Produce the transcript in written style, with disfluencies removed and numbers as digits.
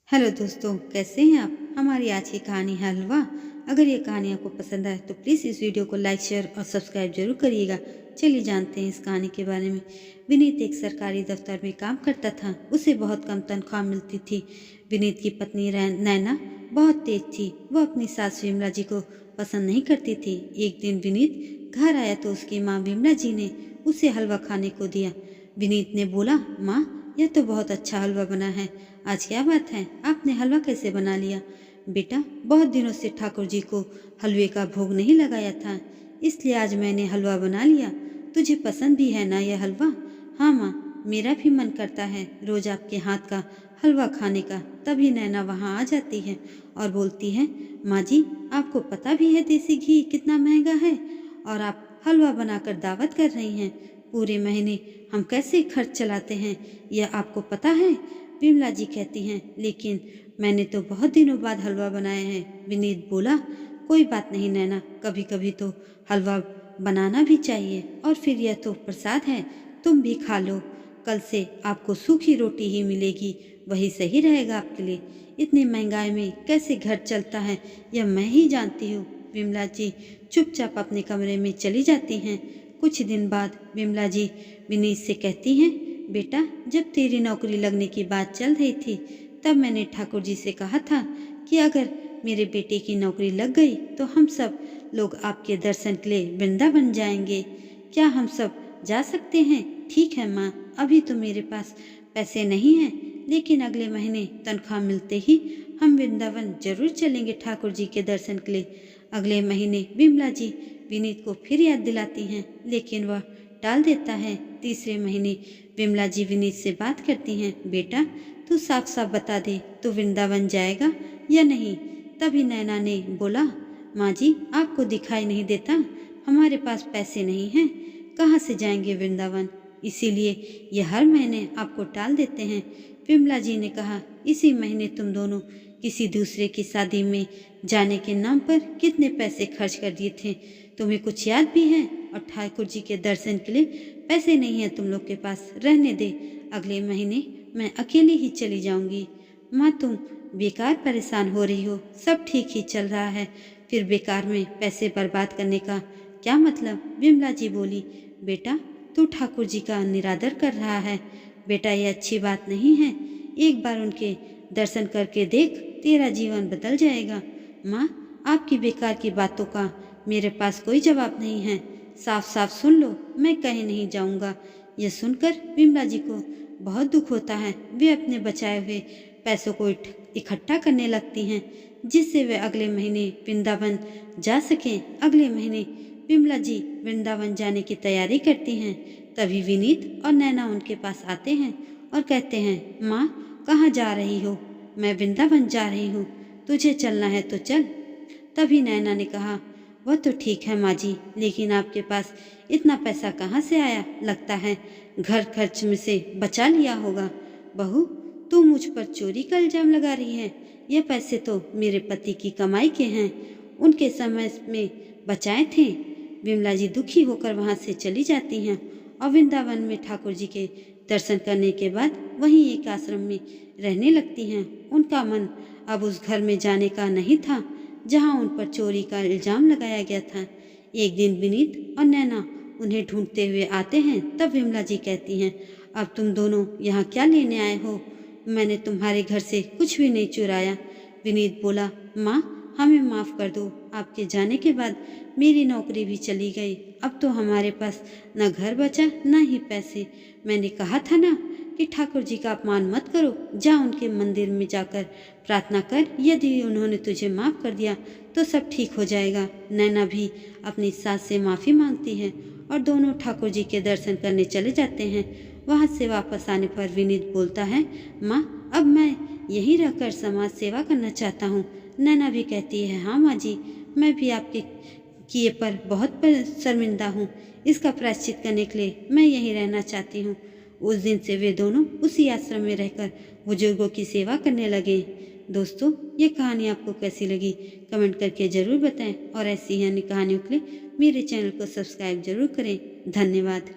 Hello दोस्तों, कैसे हैं आप। हमारी आज की कहानी है हलवा। अगर ये कहानी आपको पसंद आए तो प्लीज़ इस वीडियो को लाइक, शेयर और सब्सक्राइब जरूर करिएगा। चलिए जानते हैं इस कहानी के बारे में। विनीत एक सरकारी दफ्तर में काम करता था। उसे बहुत कम तनख्वाह मिलती थी। विनीत की पत्नी नैना बहुत तेज थी। वह अपनी सास विमला जी को पसंद नहीं करती थी। एक दिन विनीत घर आया तो उसकी माँ विमला जी ने उसे हलवा खाने को दिया। विनीत ने बोला, माँ यह तो बहुत अच्छा हलवा बना है। आज क्या बात है, आपने हलवा कैसे बना लिया। बेटा, बहुत दिनों से ठाकुर जी को हलवे का भोग नहीं लगाया था, इसलिए आज मैंने हलवा बना लिया। तुझे पसंद भी है ना यह हलवा। हाँ माँ, मेरा भी मन करता है रोज आपके हाथ का हलवा खाने का। तभी नैना वहाँ आ जाती है और बोलती है, माँ जी आपको पता भी है देसी घी कितना महंगा है और आप हलवा बनाकर दावत कर रही हैं। पूरे महीने हम कैसे खर्च चलाते हैं यह आपको पता है। विमला जी कहती हैं, लेकिन मैंने तो बहुत दिनों बाद हलवा बनाया है। विनीत बोला, कोई बात नहीं नैना, कभी कभी तो हलवा बनाना भी चाहिए। और फिर यह तो प्रसाद है, तुम भी खा लो। कल से आपको सूखी रोटी ही मिलेगी, वही सही रहेगा आपके लिए। इतनी महंगाई में कैसे घर चलता है यह मैं ही जानती हूँ। विमला जी चुपचाप अपने कमरे में चली जाती हैं। कुछ दिन बाद विमला जी विनीत से कहती हैं, बेटा जब तेरी नौकरी लगने की बात चल रही थी तब मैंने ठाकुर जी से कहा था कि अगर मेरे बेटे की नौकरी लग गई तो हम सब लोग आपके दर्शन के लिए वृंदावन जाएंगे। क्या हम सब जा सकते हैं। ठीक है माँ, अभी तो मेरे पास पैसे नहीं हैं, लेकिन अगले महीने तनख्वाह मिलते ही हम वृंदावन जरूर चलेंगे ठाकुर जी के दर्शन के लिए। अगले महीने विमला जी विनीत को फिर याद दिलाती हैं, लेकिन वह टाल देता है। तीसरे महीने विमला जी विनीत से बात करती हैं, बेटा तू साफ साफ बता दे, तू वृंदावन जाएगा या नहीं। तभी नैना ने बोला, माँ जी आपको दिखाई नहीं देता, हमारे पास पैसे नहीं हैं, कहाँ से जाएंगे वृंदावन, इसीलिए ये हर महीने आपको टाल देते हैं। विमला जी ने कहा, इसी महीने तुम दोनों किसी दूसरे की शादी में जाने के नाम पर कितने पैसे खर्च कर दिए थे, तुम्हें कुछ याद भी है। और ठाकुर जी के दर्शन के लिए पैसे नहीं है तुम लोग के पास, रहने दे, अगले महीने मैं अकेले ही चली जाऊंगी। माँ तुम बेकार परेशान हो रही हो, सब ठीक ही चल रहा है, फिर बेकार में पैसे बर्बाद करने का क्या मतलब। विमला जी बोली, बेटा तू ठाकुर जी का निरादर कर रहा है। बेटा ये अच्छी बात नहीं है, एक बार उनके दर्शन करके देख, तेरा जीवन बदल जाएगा। माँ आपकी बेकार की बातों का मेरे पास कोई जवाब नहीं है, साफ साफ सुन लो, मैं कहीं नहीं जाऊंगा। यह सुनकर विमला जी को बहुत दुख होता है। वे अपने बचाए हुए पैसों को इकट्ठा करने लगती हैं, जिससे वे अगले महीने वृंदावन जा सकें। अगले महीने विमला जी वृंदावन जाने की तैयारी करती हैं। तभी विनीत और नैना उनके पास आते हैं और कहते हैं, माँ कहाँ जा रही हो। मैं वृंदावन जा रही हूँ, तुझे चलना है तो चल। तभी नैना ने कहा, वह तो ठीक है माँ जी, लेकिन आपके पास इतना पैसा कहाँ से आया, लगता है घर खर्च में से बचा लिया होगा। बहू तू मुझ पर चोरी का इल्जाम लगा रही है, ये पैसे तो मेरे पति की कमाई के हैं, उनके समय में बचाए थे। विमला जी दुखी होकर वहाँ से चली जाती हैं और वृंदावन में ठाकुर जी के दर्शन करने के बाद वहीं एक आश्रम में रहने लगती हैं। उनका मन अब उस घर में जाने का नहीं था जहाँ उन पर चोरी का इल्जाम लगाया गया था। एक दिन विनीत और नैना उन्हें ढूंढते हुए आते हैं। तब विमला जी कहती हैं, अब तुम दोनों यहाँ क्या लेने आए हो, मैंने तुम्हारे घर से कुछ भी नहीं चुराया। विनीत बोला, माँ हमें माफ़ कर दो, आपके जाने के बाद मेरी नौकरी भी चली गई, अब तो हमारे पास न घर बचा न ही पैसे। मैंने कहा था ना कि ठाकुर जी का अपमान मत करो, जा उनके मंदिर में जाकर प्रार्थना कर, यदि उन्होंने तुझे माफ़ कर दिया तो सब ठीक हो जाएगा। नैना भी अपनी सास से माफ़ी मांगती है और दोनों ठाकुर जी के दर्शन करने चले जाते हैं। वहाँ से वापस आने पर विनीत बोलता है, माँ अब मैं यहीं रहकर समाज सेवा करना चाहता हूँ। नैना भी कहती है, हाँ माँ जी, मैं भी आपके किए पर बहुत शर्मिंदा हूँ, इसका प्रायश्चित करने के लिए मैं यहीं रहना चाहती हूँ। उस दिन से वे दोनों उसी आश्रम में रहकर बुजुर्गों की सेवा करने लगे। दोस्तों ये कहानी आपको कैसी लगी कमेंट करके ज़रूर बताएं और ऐसी ही अन्य कहानियों के लिए मेरे चैनल को सब्सक्राइब जरूर करें। धन्यवाद।